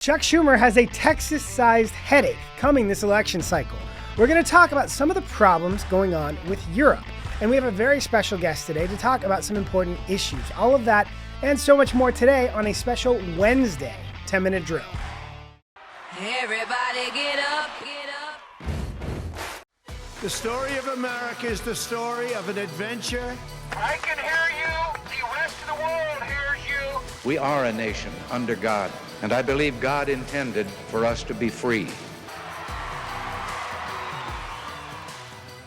Chuck Schumer has a Texas-sized headache coming this election cycle. We're going to talk about some of the problems going on with Europe. And we have a very special guest today to talk about some important issues. All of that and so much more today on a special Wednesday 10-minute drill. Everybody get up, get up. The story of America is the story of an adventure. I can hear you. The rest of the world hears you. We are a nation under God, and I believe God intended for us to be free.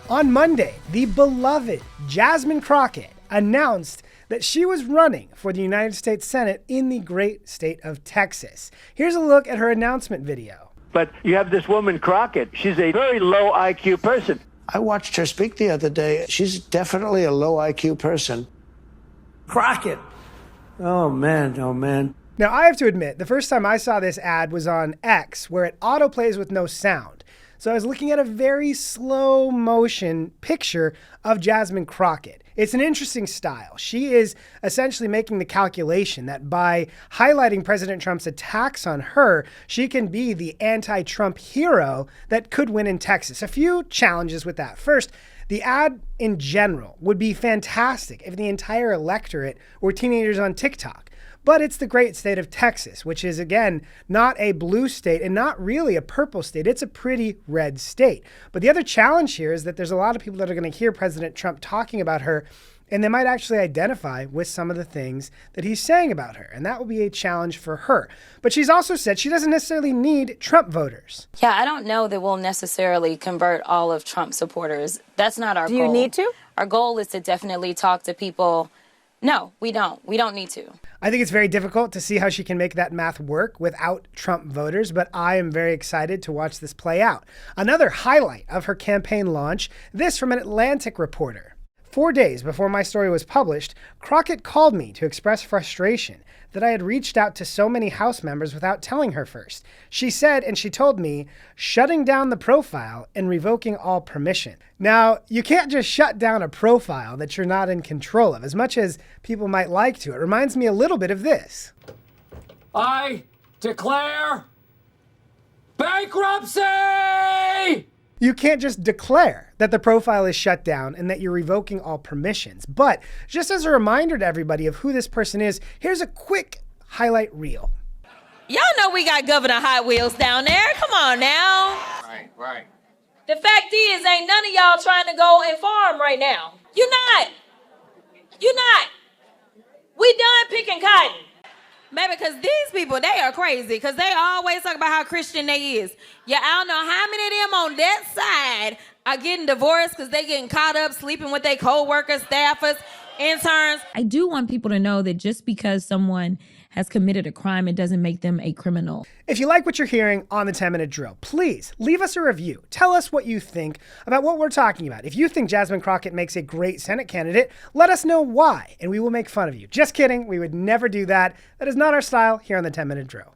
On Monday, the beloved Jasmine Crockett announced that she was running for the United States Senate in the great state of Texas. Here's a look at her announcement video. But you have this woman, Crockett. She's a very low IQ person. I watched her speak the other day. She's definitely a low IQ person. Crockett. Oh, man. Oh, man. Now, I have to admit, the first time I saw this ad was on X, where it autoplays with no sound. So I was looking at a very slow motion picture of Jasmine Crockett. It's an interesting style. She is essentially making the calculation that by highlighting President Trump's attacks on her, she can be the anti-Trump hero that could win in Texas. A few challenges with that. First, the ad in general would be fantastic if the entire electorate were teenagers on TikTok. But it's the great state of Texas, which is, again, not a blue state and not really a purple state. It's a pretty red state. But the other challenge here is that there's a lot of people that are going to hear President Trump talking about her, and they might actually identify with some of the things that he's saying about her. And that will be a challenge for her. But she's also said she doesn't necessarily need Trump voters. Yeah, I don't know that we'll necessarily convert all of Trump supporters. That's not our goal. Do you need to? Our goal is to definitely talk to people. No, we don't. We don't need to. I think it's very difficult to see how she can make that math work without Trump voters, but I am very excited to watch this play out. Another highlight of her campaign launch, this from an Atlantic reporter. 4 days before my story was published, Crockett called me to express frustration that I had reached out to so many House members without telling her first. She said, and she told me, shutting down the profile and revoking all permission. Now, you can't just shut down a profile that you're not in control of, as much as people might like to. It reminds me a little bit of this. I declare bankruptcy! You can't just declare that the profile is shut down and that you're revoking all permissions. But just as a reminder to everybody of who this person is, here's a quick highlight reel. Y'all know we got Governor Hot Wheels down there. Come on now. Right. The fact is, ain't none of y'all trying to go and farm right now. You're not. We done picking cotton. Maybe because these people, they are crazy because they always talk about how Christian they is. Yeah, I don't know how many of them on that side are getting divorced because they getting caught up sleeping with their co-workers, staffers, interns. I do want people to know that just because someone has committed a crime, it doesn't make them a criminal. If you like what you're hearing on the 10-minute drill, please leave us a review. Tell us what you think about what we're talking about. If you think Jasmine Crockett makes a great Senate candidate, let us know why, and we will make fun of you. Just kidding. We would never do that. That is not our style here on the 10-minute drill.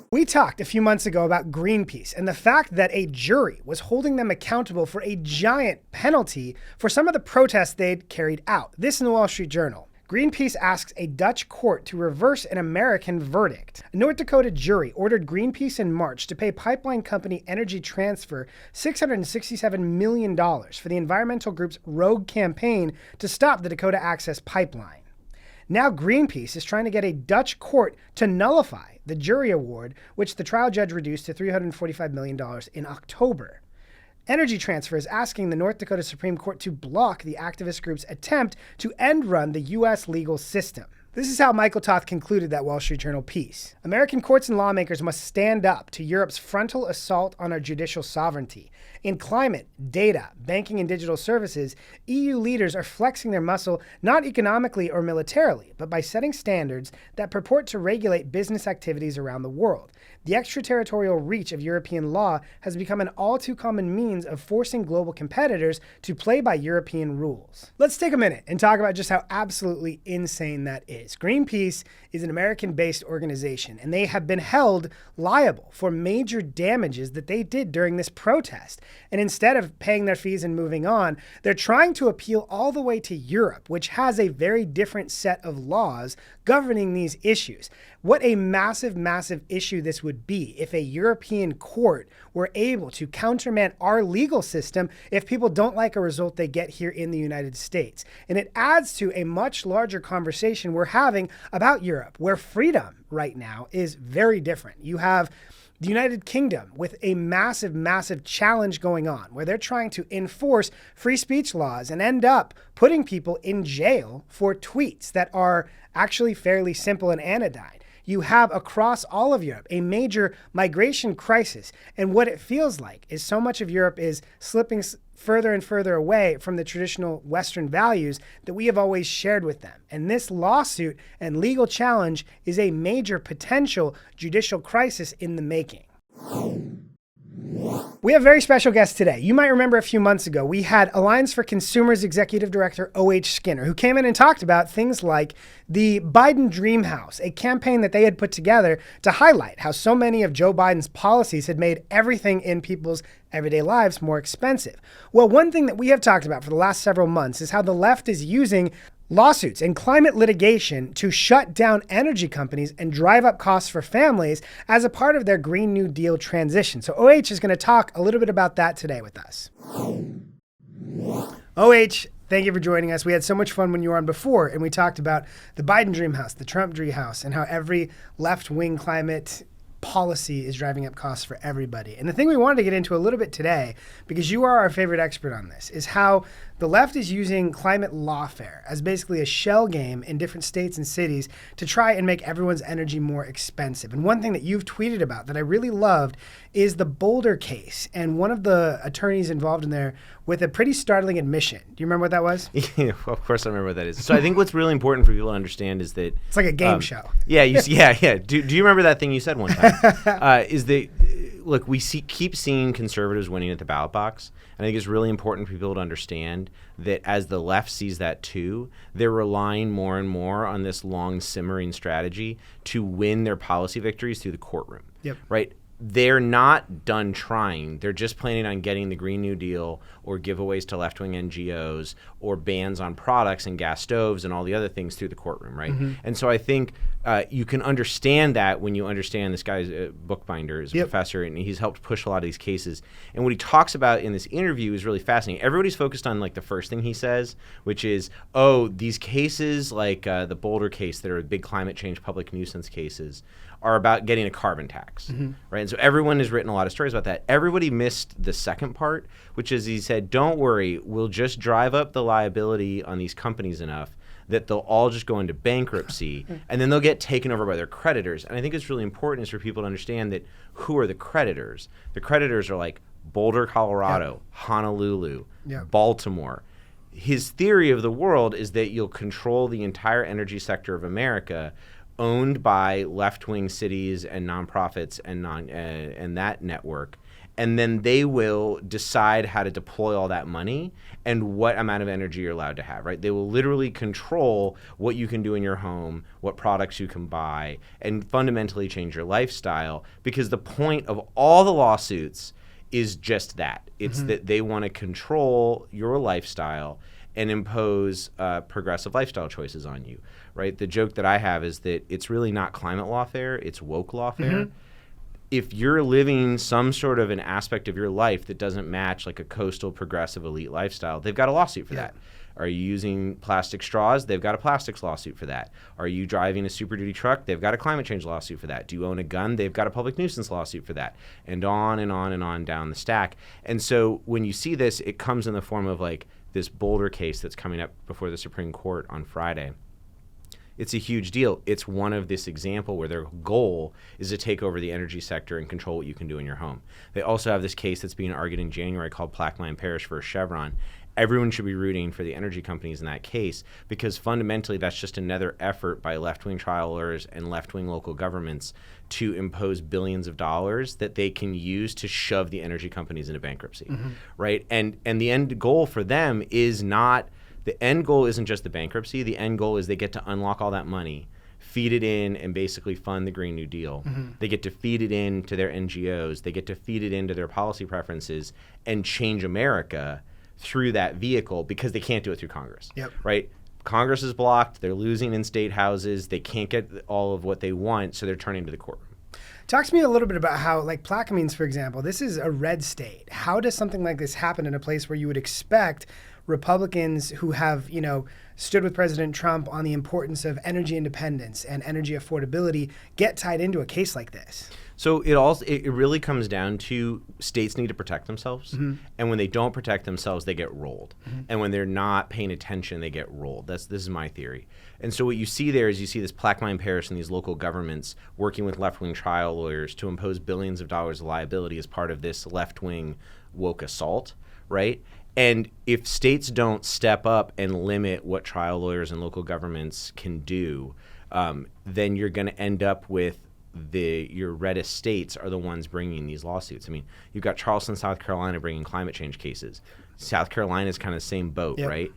We talked a few months ago about Greenpeace and the fact that a jury was holding them accountable for a giant penalty for some of the protests they'd carried out. This in the Wall Street Journal. Greenpeace asks a Dutch court to reverse an American verdict. A North Dakota jury ordered Greenpeace in March to pay pipeline company Energy Transfer $667 million for the environmental group's rogue campaign to stop the Dakota Access Pipeline. Now Greenpeace is trying to get a Dutch court to nullify the jury award, which the trial judge reduced to $345 million in October. Energy Transfer is asking the North Dakota Supreme Court to block the activist group's attempt to end-run the U.S. legal system. This is how Michael Toth concluded that Wall Street Journal piece. American courts and lawmakers must stand up to Europe's frontal assault on our judicial sovereignty. In climate, data, banking, and digital services, EU leaders are flexing their muscle not economically or militarily, but by setting standards that purport to regulate business activities around the world. The extraterritorial reach of European law has become an all too common means of forcing global competitors to play by European rules. Let's take a minute and talk about just how absolutely insane that is. Greenpeace is an American-based organization, and they have been held liable for major damages that they did during this protest. And instead of paying their fees and moving on, they're trying to appeal all the way to Europe, which has a very different set of laws governing these issues. what a massive, massive issue this would be if a European court were able to countermand our legal system if people don't like a result they get here in the United States. And it adds to a much larger conversation we're having about Europe, where freedom right now is very different. You have the United Kingdom with a massive, massive challenge going on where they're trying to enforce free speech laws and end up putting people in jail for tweets that are actually fairly simple and anodyne. You have across all of Europe a major migration crisis. And what it feels like is so much of Europe is slipping further and further away from the traditional Western values that we have always shared with them. And this lawsuit and legal challenge is a major potential judicial crisis in the making. We have a very special guest today. You might remember a few months ago, we had Alliance for Consumers Executive Director O.H. Skinner, who came in and talked about things like the Biden Dream House, a campaign that they had put together to highlight how so many of Joe Biden's policies had made everything in people's everyday lives more expensive. Well, one thing that we have talked about for the last several months is how the left is using lawsuits and climate litigation to shut down energy companies and drive up costs for families as a part of their Green New Deal transition. So OH is going to talk a little bit about that today with us. OH, thank you for joining us. We had so much fun when you were on before, and we talked about the Biden Dream House, the Trump Dream House, and how every left-wing climate policy is driving up costs for everybody. And the thing we wanted to get into a little bit today, because you are our favorite expert on this, is how the left is using climate lawfare as basically a shell game in different states and cities to try and make everyone's energy more expensive. And one thing that you've tweeted about that I really loved is the Boulder case, and one of the attorneys involved in there with a pretty startling admission. Do you remember what that was? Yeah, of course I remember what that is. So I think what's really important for people to understand is that it's like a game show. Yeah, yeah. Do you remember that thing you said one time? Is that, look, we keep seeing conservatives winning at the ballot box. And I think it's really important for people to understand that as the left sees that too, they're relying more and more on this long simmering strategy to win their policy victories through the courtroom. Yep. Right? They're not done trying. They're just planning on getting the Green New Deal or giveaways to left-wing NGOs or bans on products and gas stoves and all the other things through the courtroom, right? Mm-hmm. And so I think you can understand that when you understand this guy's bookbinder is a professor, and he's helped push a lot of these cases. And what he talks about in this interview is really fascinating. Everybody's focused on like the first thing he says, which is, oh, these cases like the Boulder case that are big climate change public nuisance cases are about getting a carbon tax, right? And so everyone has written a lot of stories about that. Everybody missed the second part, which is he said, don't worry, we'll just drive up the liability on these companies enough that they'll all just go into bankruptcy and then they'll get taken over by their creditors. And I think it's really important is for people to understand that who are the creditors? The creditors are like Boulder, Colorado, Honolulu, Baltimore. His theory of the world is that you'll control the entire energy sector of America owned by left-wing cities and nonprofits and that network, and then they will decide how to deploy all that money and what amount of energy you're allowed to have, right? They will literally control what you can do in your home, what products you can buy, and fundamentally change your lifestyle, because the point of all the lawsuits is just that. It's that they want to control your lifestyle and impose progressive lifestyle choices on you, right? The joke that I have is that it's really not climate lawfare, it's woke lawfare. If you're living some sort of an aspect of your life that doesn't match like a coastal progressive elite lifestyle, they've got a lawsuit for that. Are you using plastic straws? They've got a plastics lawsuit for that. Are you driving a Super Duty truck? They've got a climate change lawsuit for that. Do you own a gun? They've got a public nuisance lawsuit for that. And on and on and on down the stack. And so when you see this, it comes in the form of like this Boulder case that's coming up before the Supreme Court on Friday. It's a huge deal. It's one of this example where their goal is to take over the energy sector and control what you can do in your home. They also have this case that's being argued in January called Plaquemine Parish versus Chevron. Everyone should be rooting for the energy companies in that case because fundamentally that's just another effort by left-wing trial lawyers and left-wing local governments to impose billions of dollars that they can use to shove the energy companies into bankruptcy, right? And the end goal for them is not – the end goal isn't just the bankruptcy. The end goal is they get to unlock all that money, feed it in, and basically fund the Green New Deal. They get to feed it in to their NGOs. They get to feed it into their policy preferences and change America through that vehicle because they can't do it through Congress, right? Congress is blocked, they're losing in state houses, they can't get all of what they want, so they're turning to the courtroom. Talk to me a little bit about how, like Plaquemines, for example, this is a red state. How does something like this happen in a place where you would expect Republicans who have, stood with President Trump on the importance of energy independence and energy affordability get tied into a case like this? So it really comes down to states need to protect themselves, and when they don't protect themselves, they get rolled. And when they're not paying attention, they get rolled. This is my theory. And so what you see there is you see this Plaquemine Parish and these local governments working with left-wing trial lawyers to impose billions of dollars of liability as part of this left-wing woke assault, right? And if states don't step up and limit what trial lawyers and local governments can do, then you're going to end up with your reddest states are the ones bringing these lawsuits. I mean, you've got Charleston, South Carolina bringing climate change cases. South Carolina is kind of the same boat, right?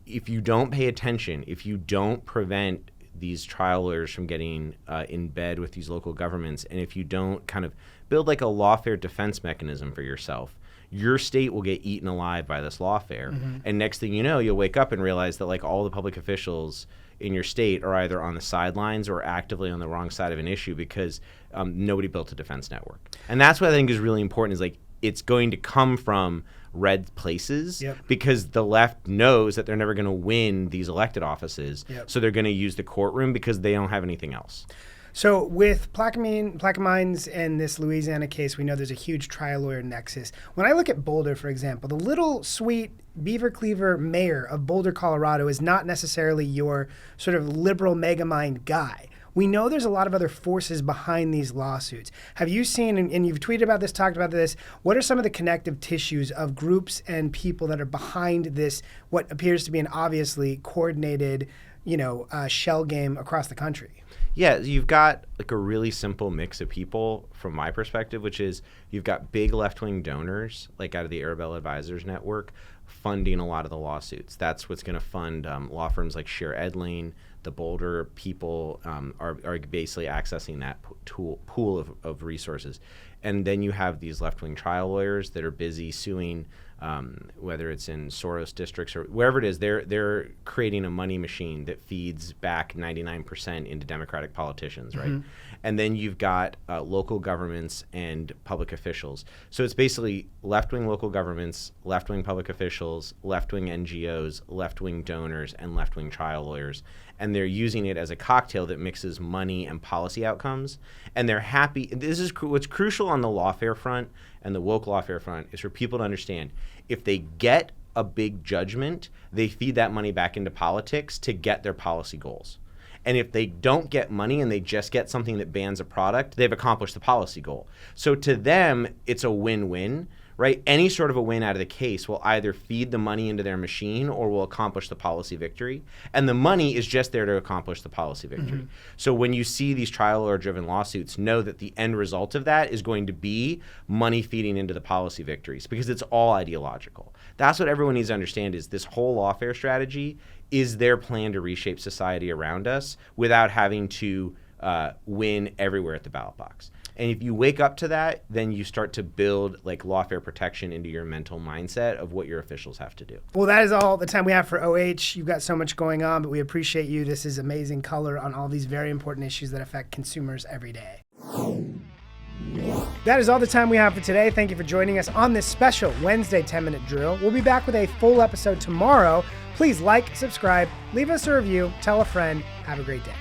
If you don't pay attention, if you don't prevent these trial lawyers from getting in bed with these local governments, and if you don't kind of build like a lawfare defense mechanism for yourself, your state will get eaten alive by this lawfare. And next thing you know, you'll wake up and realize that like all the public officials in your state are either on the sidelines or actively on the wrong side of an issue because nobody built a defense network. And that's what I think is really important is like it's going to come from red places because the left knows that they're never going to win these elected offices. So they're going to use the courtroom because they don't have anything else. So with Plaquemines and this Louisiana case, we know there's a huge trial lawyer nexus. When I look at Boulder, for example, the little sweet Beaver Cleaver mayor of Boulder, Colorado is not necessarily your sort of liberal megamind guy. We know there's a lot of other forces behind these lawsuits. Have you seen, and you've tweeted about this, talked about this, what are some of the connective tissues of groups and people that are behind this, what appears to be an obviously coordinated, shell game across the country? Yeah, you've got like a really simple mix of people from my perspective, which is you've got big left-wing donors, like out of the Arabella Advisors Network, funding a lot of the lawsuits. That's what's going to fund law firms like Scheer Edling. The Boulder people are basically accessing that pool of resources. And then you have these left-wing trial lawyers that are busy suing, whether it's in Soros districts or wherever it is. They're creating a money machine that feeds back 99% into Democratic politicians, right? And then you've got local governments and public officials. So it's basically left-wing local governments, left-wing public officials, left-wing NGOs, left-wing donors, and left-wing trial lawyers. And they're using it as a cocktail that mixes money and policy outcomes. And they're happy. This is what's crucial on the lawfare front and the woke lawfare front is for people to understand if they get a big judgment, they feed that money back into politics to get their policy goals. And if they don't get money and they just get something that bans a product, they've accomplished the policy goal. So to them, it's a win-win, right? Any sort of a win out of the case will either feed the money into their machine or will accomplish the policy victory. And the money is just there to accomplish the policy victory. So when you see these trial lawyer-driven lawsuits, know that the end result of that is going to be money feeding into the policy victories because it's all ideological. That's what everyone needs to understand is this whole lawfare strategy is their plan to reshape society around us without having to win everywhere at the ballot box. And if you wake up to that, then you start to build like lawfare protection into your mental mindset of what your officials have to do. Well, that is all the time we have for OH. You've got so much going on, but we appreciate you. This is amazing color on all these very important issues that affect consumers every day. That is all the time we have for today. Thank you for joining us on this special Wednesday 10-minute drill. We'll be back with a full episode tomorrow. Please like, subscribe, leave us a review, tell a friend. Have a great day.